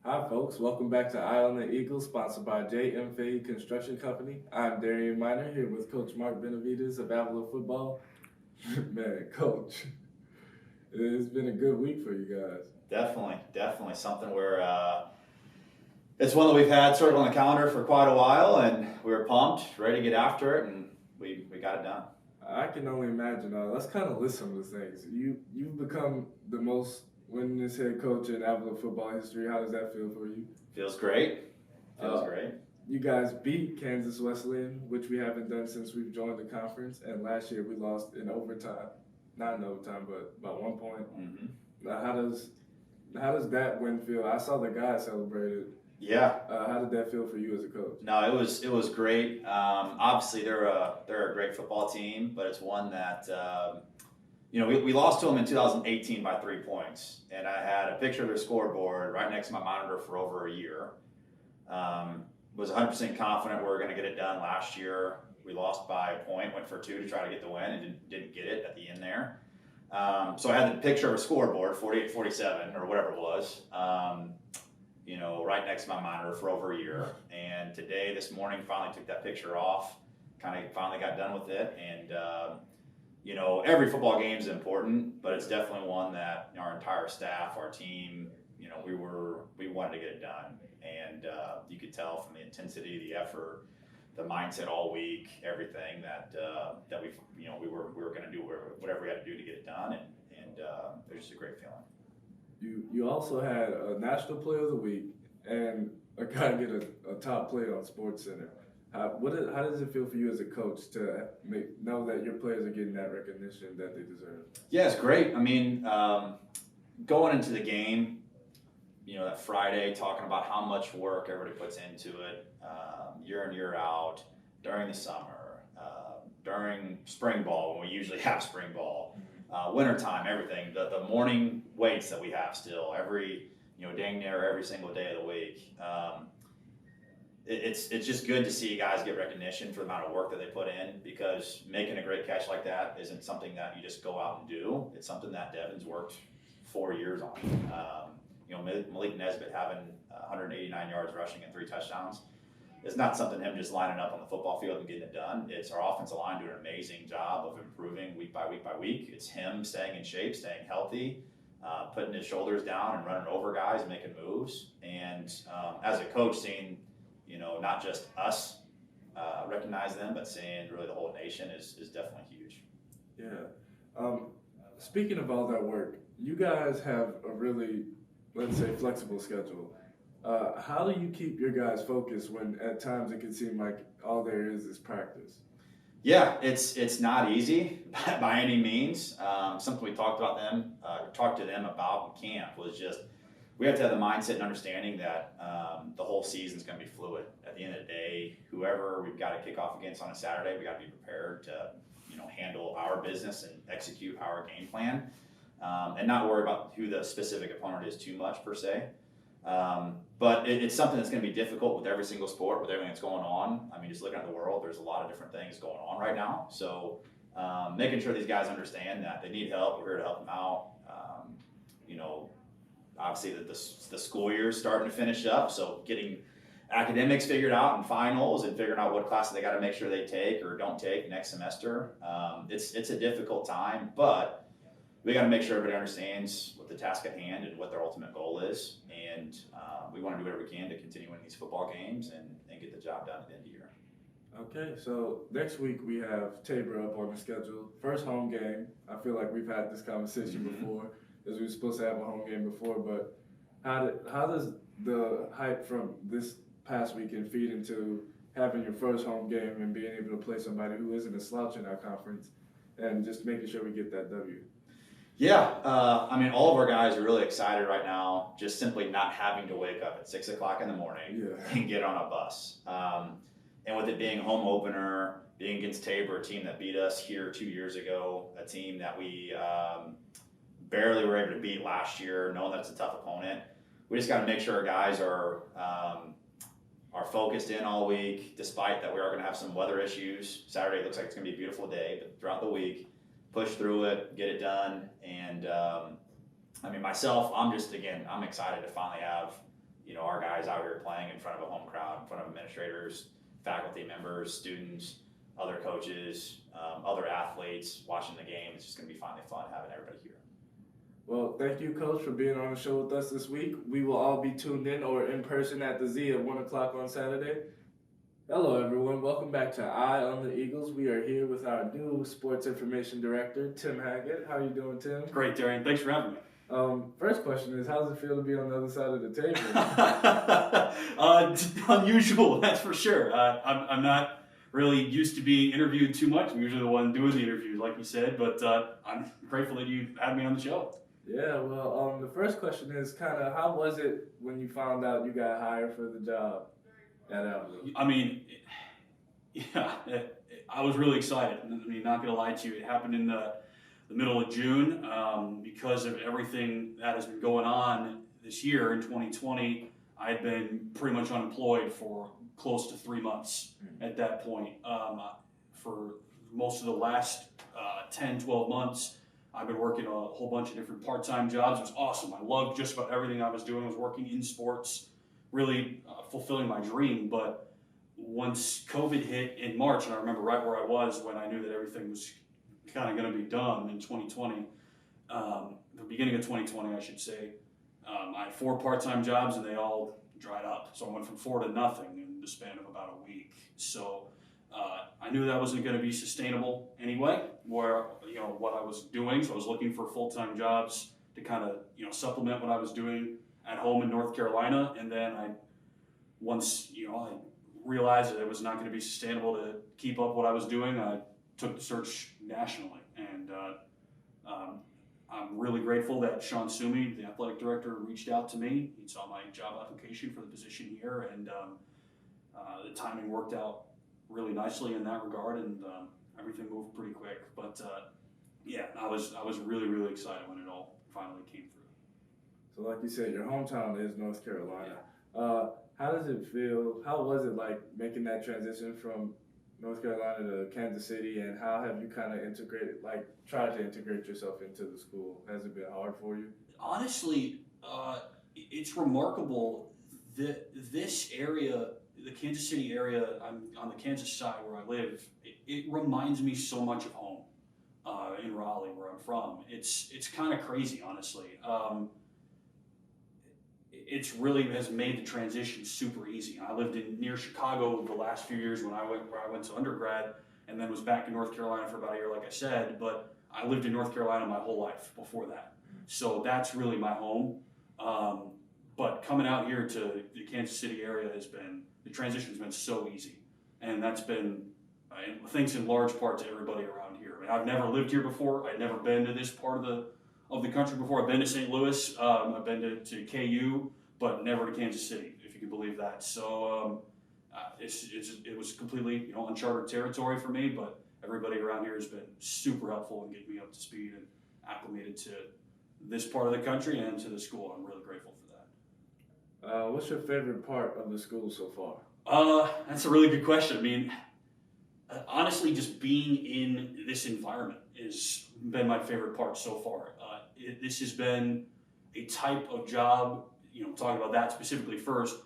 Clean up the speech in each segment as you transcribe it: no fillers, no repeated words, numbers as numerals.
Hi, folks. Welcome back to Eye on the Eagle, sponsored by JM Fade Construction Company. I'm Darien Minor here with Coach Marc Benavidez of Avila Football. Man, Coach, it's been a good week for you guys. Definitely something where it's one that we've had sort of on the calendar for quite a while, and we were pumped, ready to get after it, and we got it done. I can only imagine. Let's kind of list some of the things. You've become the most winningest head coach in Avila football history. How does that feel for you? Feels great. Feels Uh, great. You guys beat Kansas Wesleyan, which we haven't done since we've joined the conference, and last year we lost in overtime. Not in overtime, but by 1 point. hmm Now, how does that win feel? I saw the guys celebrated. Yeah. How did that feel for you as a coach? No, it was great. Obviously, they're a great football team, but it's one that we lost to them in 2018 by 3 points, and I had a picture of their scoreboard right next to my monitor for over a year. Was 100% confident we were going to get it done last year. We lost by a point, went for two to try to get the win, and didn't get it at the end there. So I had the picture of a scoreboard, 48-47 or whatever it was, right next to my monitor for over a year. And today, this morning, finally took that picture off, kind of finally got done with it. And, every football game is important, but it's definitely one that our entire staff, our team, we wanted to get it done. And you could tell from the intensity, the effort, the mindset all week, everything that we were going to do whatever we had to do to get it done, and it was just a great feeling. You also had a National Player of the Week and a guy get a top player on Sports Center. How does it feel for you as a coach to know that your players are getting that recognition that they deserve? Yeah, it's great. I mean, going into the game, that Friday, talking about how much work everybody puts into it, year in, year out, during the summer, during spring ball, when we usually have spring ball, wintertime, everything, the morning weights that we have still, dang near every single day of the week. It's just good to see guys get recognition for the amount of work that they put in, because making a great catch like that isn't something that you just go out and do. It's something that Devin's worked 4 years on. Malik Nesbitt having 189 yards rushing and 3 touchdowns is not something him just lining up on the football field and getting it done. It's our offensive line doing an amazing job of improving week by week by week. It's him staying in shape, staying healthy, putting his shoulders down and running over guys and making moves. And as a coach, seeing not just us recognize them, but seeing really the whole nation is definitely huge. Yeah. Speaking of all that work, you guys have a really, let's say, flexible schedule. How do you keep your guys focused when at times it can seem like all there is practice? Yeah, it's not easy by any means. Something we talked to them about in camp was just we have to have the mindset and understanding that the whole season is going to be fluid. At the end of the day, whoever we've got to kick off against on a Saturday, we got to be prepared to handle our business and execute our game plan, and not worry about who the specific opponent is too much per se. But it's something that's going to be difficult with every single sport, with everything that's going on. I mean, just looking at the world, there's a lot of different things going on right now. So making sure these guys understand that they need help, we're here to help them out. Obviously the school year is starting to finish up, so getting academics figured out and finals and figuring out what classes they got to make sure they take or don't take next semester. It's a difficult time, but we got to make sure everybody understands what the task at hand and what their ultimate goal is. And we want to do whatever we can to continue winning these football games and get the job done at the end of the year. Okay, so next week we have Tabor up on the schedule. First home game. I feel like we've had this conversation before, as we were supposed to have a home game before, but how does the hype from this past weekend feed into having your first home game and being able to play somebody who isn't a slouch in our conference and just making sure we get that W? Yeah, all of our guys are really excited right now, just simply not having to wake up at 6 o'clock in the morning and get on a bus. And with it being a home opener, being against Tabor, a team that beat us here 2 years ago, a team that we barely were able to beat last year, knowing that it's a tough opponent, we just got to make sure our guys are focused in all week, despite that we are going to have some weather issues. Saturday looks like it's going to be a beautiful day, but throughout the week, push through it, get it done. And myself, I'm excited to finally have our guys out here playing in front of a home crowd, in front of administrators, faculty members, students, other coaches, other athletes watching the game. It's just going to be finally fun having everybody here. Well, thank you, Coach, for being on the show with us this week. We will all be tuned in or in person at the Z at 1 o'clock on Saturday. Hello, everyone. Welcome back to Eye on the Eagles. We are here with our new Sports Information Director, Tim Hackett. How are you doing, Tim? Great, Darien. Thanks for having me. First question is, how does it feel to be on the other side of the table? Unusual, that's for sure. I'm not really used to being interviewed too much. I'm usually the one doing the interviews, like you said, but I'm grateful that you had me on the show. Yeah, well, the first question is kind of, how was it when you found out you got hired for the job at Apple? I mean, I was really excited. I mean, not going to lie to you, it happened in the middle of June because of everything that has been going on this year in 2020. I had been pretty much unemployed for close to 3 months at that point. For most of the last 10, 12 months, I've been working a whole bunch of different part-time jobs. It was awesome. I loved just about everything I was doing. I was working in sports, really fulfilling my dream. But once COVID hit in March, and I remember right where I was when I knew that everything was kind of going to be done in 2020, the beginning of 2020, I should say. I had 4 part-time jobs and they all dried up. So I went from 4 to nothing in the span of about a week. So I knew that wasn't going to be sustainable anyway, what I was doing. So I was looking for full-time jobs to kind of, supplement what I was doing at home in North Carolina. And then once I realized that it was not going to be sustainable to keep up what I was doing, I took the search nationally. And I'm really grateful that Sean Sumi, the athletic director, reached out to me. He saw my job application for the position here, and the timing worked out really nicely in that regard, and everything moved pretty quick. But I was really, really excited when it all finally came through. So like you said, your hometown is North Carolina. How does it feel? How was it like making that transition from North Carolina to Kansas City, and how have you kind of tried to integrate yourself into the school? Has it been hard for you? Honestly, it's remarkable that this area, the Kansas City area, I'm on the Kansas side where I live, it reminds me so much of home in Raleigh, where I'm from. It's kind of crazy, honestly. It's really has made the transition super easy. I lived near Chicago the last few years where I went to undergrad, and then was back in North Carolina for about a year, like I said. But I lived in North Carolina my whole life before that, so that's really my home. But coming out here to the Kansas City area the transition's been so easy, and that's been thanks in large part to everybody around here. I mean, I've never lived here before. I'd never been to this part of the country before. I've been to St. Louis. I've been to KU. But never to Kansas City, if you can believe that. So it was completely uncharted territory for me, but everybody around here has been super helpful in getting me up to speed and acclimated to this part of the country and to the school. I'm really grateful for that. What's your favorite part of the school so far? That's a really good question. I mean, honestly, just being in this environment has been my favorite part so far. This has been a type of job, talking about that specifically first,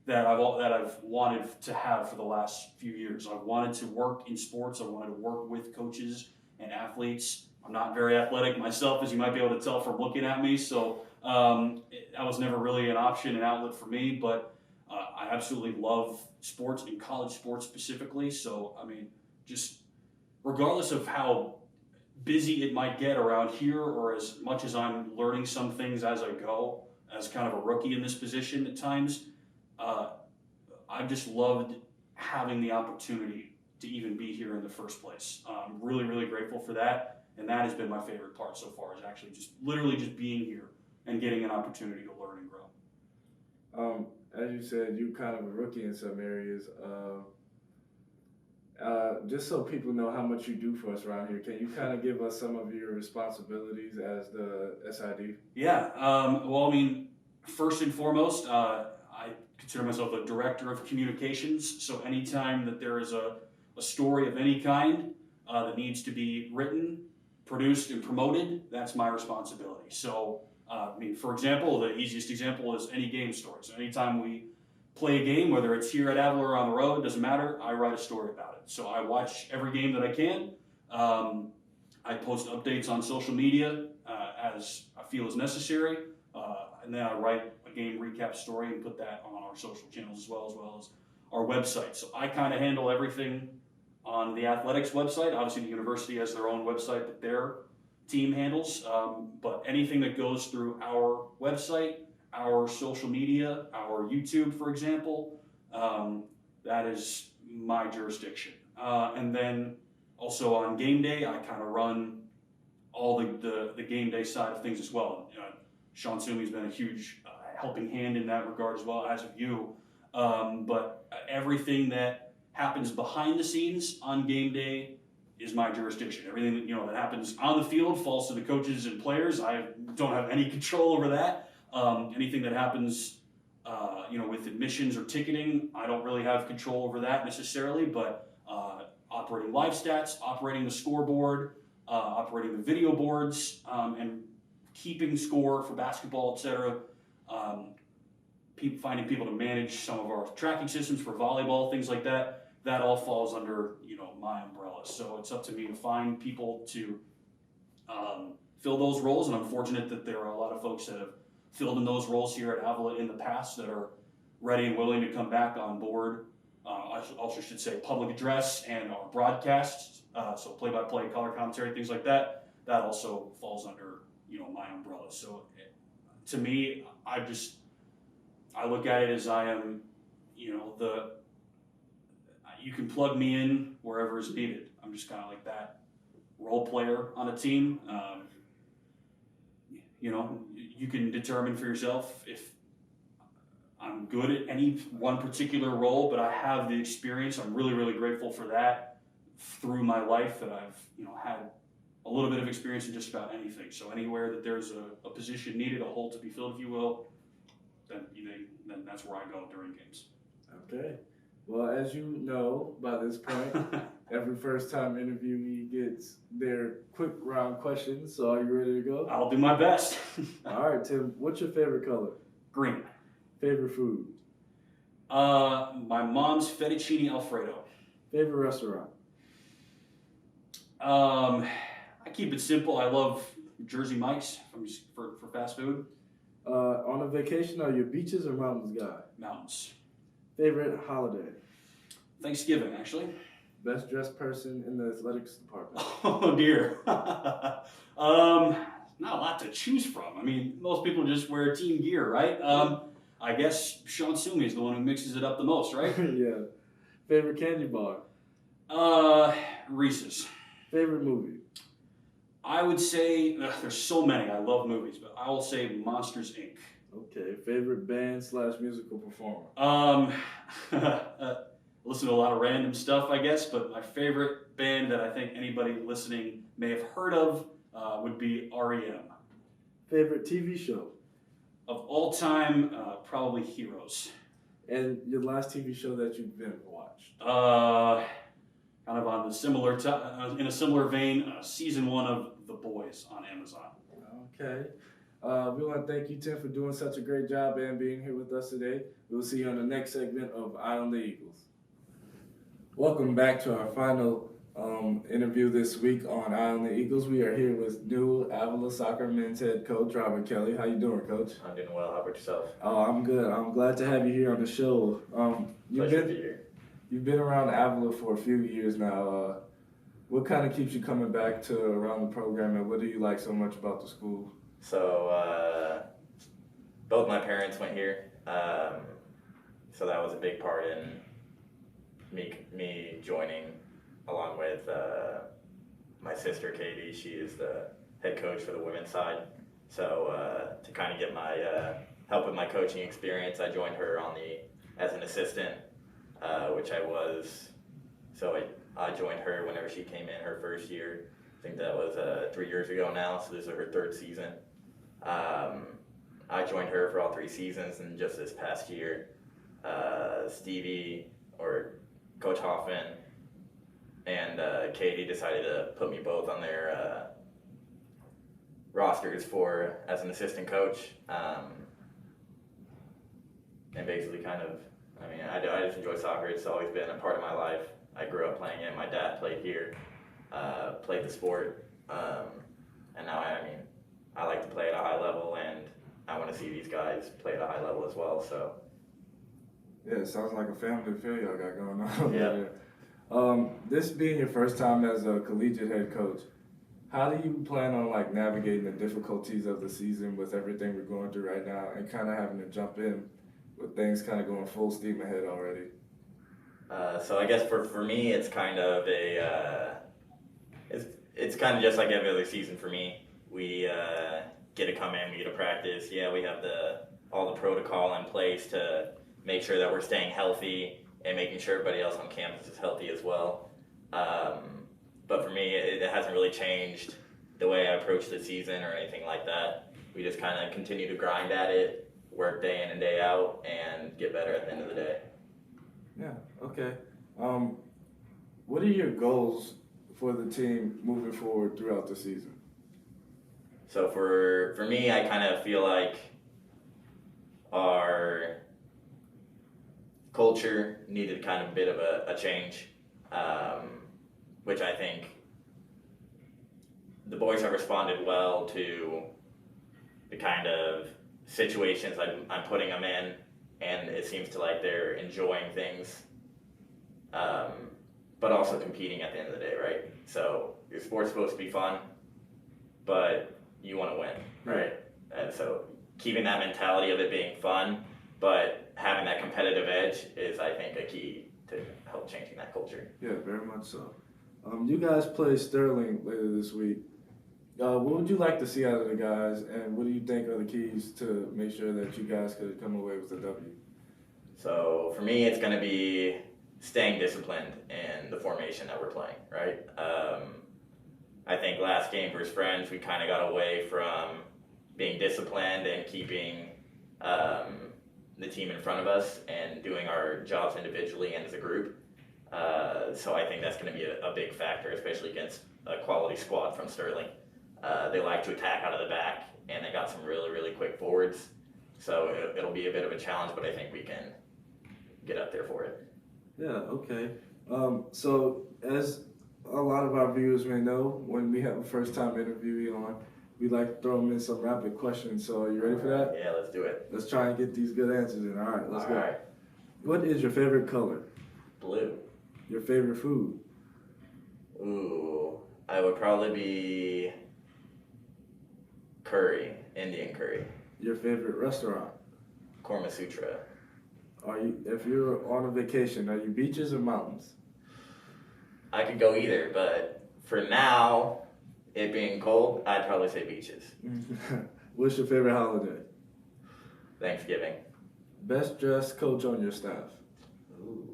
that I've wanted to have for the last few years. I've wanted to work in sports. I wanted to work with coaches and athletes. I'm not very athletic myself, as you might be able to tell from looking at me, so that was never really an option, an outlet for me, but I absolutely love sports and college sports specifically. So, I mean, just regardless of how busy it might get around here, or as much as I'm learning some things as I go, as kind of a rookie in this position at times, I've just loved having the opportunity to even be here in the first place. I'm really, really grateful for that, and that has been my favorite part so far, is actually just literally just being here and getting an opportunity to learn and grow. As you said, you're kind of a rookie in some areas. Just so people know how much you do for us around here, can you kind of give us some of your responsibilities as the SID? Yeah, well, I mean, first and foremost, I consider myself a director of communications. So anytime that there is a story of any kind that needs to be written, produced, and promoted, that's my responsibility. So For example, the easiest example is any game stories. Anytime we play a game, whether it's here at Avila or on the road, doesn't matter, I write a story about it. So I watch every game that I can. I post updates on social media as I feel is necessary. And then I write a game recap story and put that on our social channels as well as our website. So I kind of handle everything on the athletics website. Obviously, the university has their own website that their team handles. But anything that goes through our website, our social media, our YouTube, for example, that is my jurisdiction. And then also on game day, I kind of run all the game day side of things as well. Sean Sumi's been a huge helping hand in that regard as well, as have you. But everything that happens behind the scenes on game day is my jurisdiction. Everything that that happens on the field falls to the coaches and players. I don't have any control over that. Anything that happens, with admissions or ticketing, I don't really have control over that necessarily. But operating live stats, operating the scoreboard, operating the video boards, and keeping score for basketball, etc. Finding people to manage some of our tracking systems for volleyball, things like that. That all falls under my umbrella. So it's up to me to find people to fill those roles, and I'm fortunate that there are a lot of folks that have filled in those roles here at Avila in the past that are ready and willing to come back on board. I also should say public address and our broadcasts, so play-by-play, color commentary, things like that. That also falls under my umbrella. So to me, I look at it as I am, you can plug me in wherever is needed. I'm just kind of like that role player on a team. You can determine for yourself if I'm good at any one particular role, but I have the experience. I'm really, really grateful for that through my life, that I've had a little bit of experience in just about anything. So anywhere that there's a position needed, a hole to be filled, if you will, then that's where I go during games. Okay. Well, as you know by this point, every first-time interviewee gets their quick round questions. So are you ready to go? I'll do my best. All right, Tim. What's your favorite color? Green. Favorite food? My mom's fettuccine Alfredo. Favorite restaurant? I keep it simple. I love Jersey Mike's for fast food. On a vacation, are you a beaches or mountains guy? Mountains. Favorite holiday? Thanksgiving, actually. Best dressed person in the athletics department? Oh dear. Not a lot to choose from. I mean, most people just wear team gear, right? I guess Sean Sumi is the one who mixes it up the most, right? Yeah. Favorite candy bar? Reese's. Favorite movie? I would say, there's so many. I love movies, but I will say Monsters, Inc. Okay. Favorite band / musical performer? Listen to a lot of random stuff, I guess, but my favorite band that I think anybody listening may have heard of would be REM. Favorite TV show? Of all time, probably Heroes. And your last TV show that you've been watched? Kind of on the in a similar vein, season 1 of The Boys on Amazon. Okay. We want to thank you, Tim, for doing such a great job and being here with us today. We'll see you on the next segment of Eye on the Eagles. Welcome back to our final interview this week on Eye on the Eagles. We are here with new Avila Soccer men's head coach, Robert Kelly. How you doing, Coach? I'm doing well. How about yourself? Oh, I'm good. I'm glad to have you here on the show. Pleasure to be here. You've been around Avila for a few years now. What kind of keeps you coming back to around the program, and what do you like so much about the school? So, both my parents went here, so that was a big part in me joining, along with my sister Katie. She is the head coach for the women's side. So to kind of get my help with my coaching experience, I joined her as an assistant, which I was. So I joined her whenever she came in her first year. I think that was 3 years ago now, so this is her third season. I joined her for all 3 seasons, and just this past year, Stevie, or Coach Hoffman, and Katie decided to put me both on rosters for as an assistant coach. And basically I just enjoy soccer. It's always been a part of my life. I grew up playing it. My dad played here, played the sport. And now I like to play at a high level, and I want to see these guys play at a high level as well. So Yeah, it sounds like a family affair y'all got going on. Yeah. This being your first time as a collegiate head coach, how do you plan on navigating the difficulties of the season with everything we're going through right now, and kind of having to jump in with things kind of going full steam ahead already? So I guess for me, it's kind of it's kind of just like every other season for me. We get to come in, we get to practice. Yeah, we have all the protocol in place to make sure that we're staying healthy and making sure everybody else on campus is healthy as well. But for me, it hasn't really changed the way I approach the season or anything like that. We just kind of continue to grind at it, work day in and day out, and get better at the end of the day. Yeah, okay. What are your goals for the team moving forward throughout the season? So for me, I kind of feel like our culture needed kind of a bit of a change, which I think the boys have responded well to the kind of situations I'm putting them in, and it seems to like they're enjoying things, but also competing at the end of the day, right? So your sport's supposed to be fun, but you want to win, right? And so keeping that mentality of it being fun, but having that competitive edge is, I think, a key to help changing that culture. Yeah, very much so. You guys play Sterling later this week. What would you like to see out of the guys, and what do you think are the keys to make sure that you guys could come away with a W? So for me, it's going to be staying disciplined in the formation that we're playing, right? I think last game versus Friends, we kind of got away from being disciplined and keeping the team in front of us and doing our jobs individually and as a group. So I think that's going to be a big factor, especially against a quality squad from Sterling. They like to attack out of the back, and they got some really, really quick forwards. So it'll be a bit of a challenge, but I think we can get up there for it. Yeah, okay. So as a lot of our viewers may know, when we have a first-time interviewee on, we like to throw them in some rapid questions. So are you ready for that? Yeah, let's do it. Let's try and get these good answers in. All right, let's go. All right. What is your favorite color? Blue. Your favorite food? Ooh, I would probably be curry, Indian curry. Your favorite restaurant? Korma Sutra. If you're on a vacation, are you beaches or mountains? I could go either, but for now, it being cold, I'd probably say beaches. What's your favorite holiday? Thanksgiving. Best dressed coach on your staff? Ooh.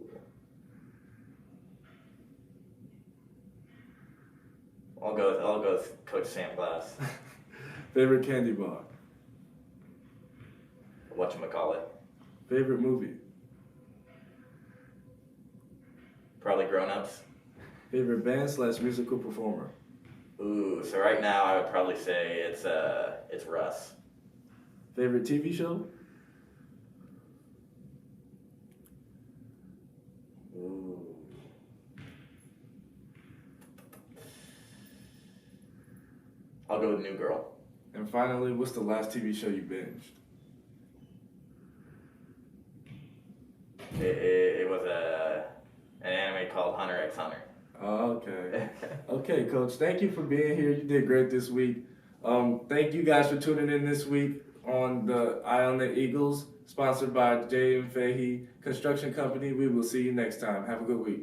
I'll go with Coach Sam Glass. Favorite candy bar? Whatchamacallit. Favorite movie? Probably Grown Ups. Favorite band / musical performer? Ooh, so right now I would probably say it's Russ. Favorite TV show? Ooh. I'll go with New Girl. And finally, what's the last TV show you binged? It was an anime called Hunter x Hunter. Okay. Okay, Coach. Thank you for being here. You did great this week. Thank you guys for tuning in this week on the Eye on the Eagles, sponsored by J.M. Fahey Construction Company. We will see you next time. Have a good week.